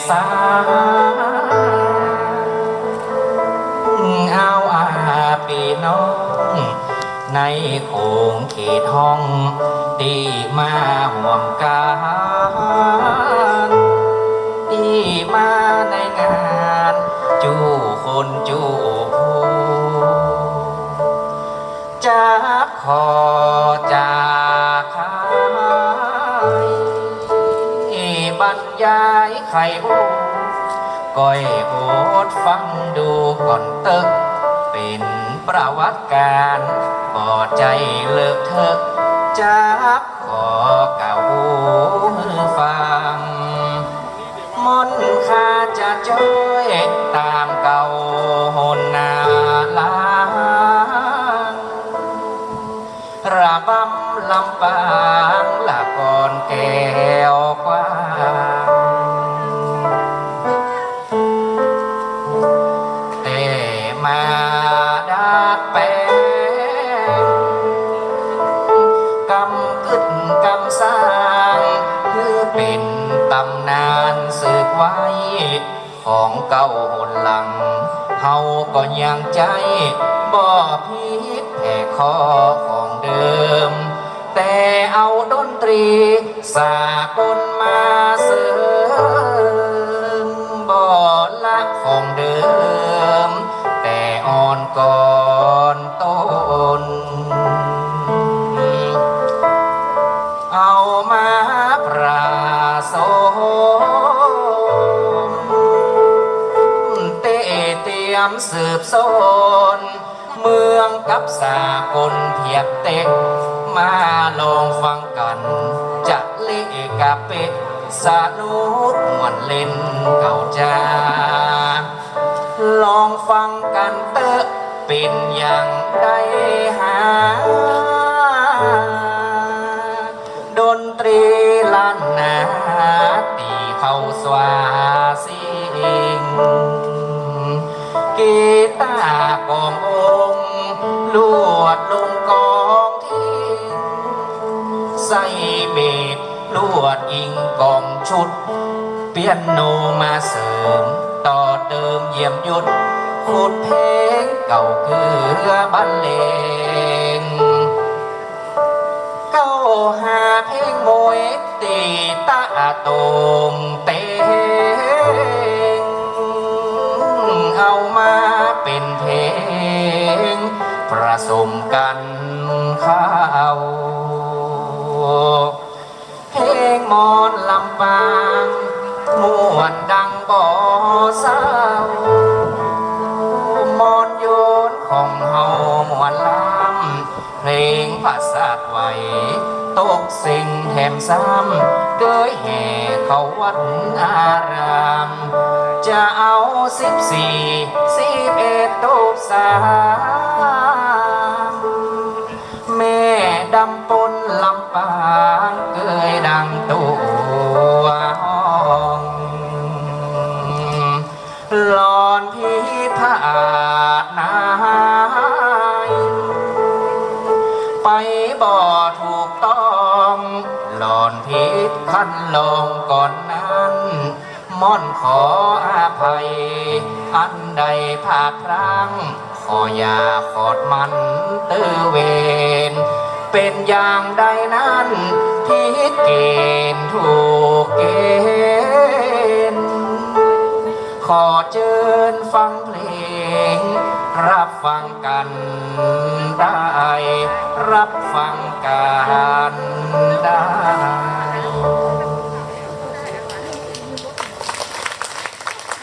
สาเอาปีน้องในโขงเขตห้องดีมาห่วมกันดีมาในงานจูคนจูจะขอจากใครบรรยายใครก้อยโอดฟังดูก่อนตึกเป็นประวัติการบ่ใจเลิกเถิกจะขอเก่าฟังมนข้าจะจ้อยตามเก่าหนนาลางระบำลำปางละก่อนแก้วกว้างแต่มาดาดแปลงกำกึดกำสร้างคือเป็นตำนานสืบไว้ของเก่าหนหลังเฮาก็ยังใจบ่ผิดแผ่คอของเดิมแต่เอาดนตรีสากลมาเสริมบ่ละของเดิมแต่อ่อนก่อนต้นเอามาปราศเตรียมสืบสนเมืองกับสากลเทียบเต็กมาลองฟังกันจะเล่กับเป็ดสนุกม่วนเล่นเก่าจ้าลองฟังกันเตอะเป็นอย่างได้หาดนตรีล้านนาตีเข้าสวาสิงกีตาร์กององค์ลวดลงกองที่ใส่เบสลวดอิงกองชุดเปียโนมาเสริมต่อเติมเยี่ยมยุดขุดเพลงเก่าเกือบรรเลงเก้าหาเพลงมวยตีตาตงเตงเอามาเป็นเพลงประสมกันเข้าเพลงมอนลำปางม่วนดังบ่อเศร้ามอนโยนของเฮาม่วนลำเพลงภาษาไว้ตกสิ่งแถมซ้ำเกยแห่เขาวัดอารามจะเอา14 11ตกสามแม่ดำปนลำปางเกยดังตัวห้องหลอนพิพาทนายไปบ่ถูกต้องหลอนพิษคันลองก่อนนั้นม่อนขออภัยอันใดภาคพลั้งขออย่าขอดมันเตอเวนเป็นอย่างใดนั้นพิษเกณฑ์ถูกเกณฑ์ขอเชิญฟังเพลงรับฟังกันได้รับฟังกันได้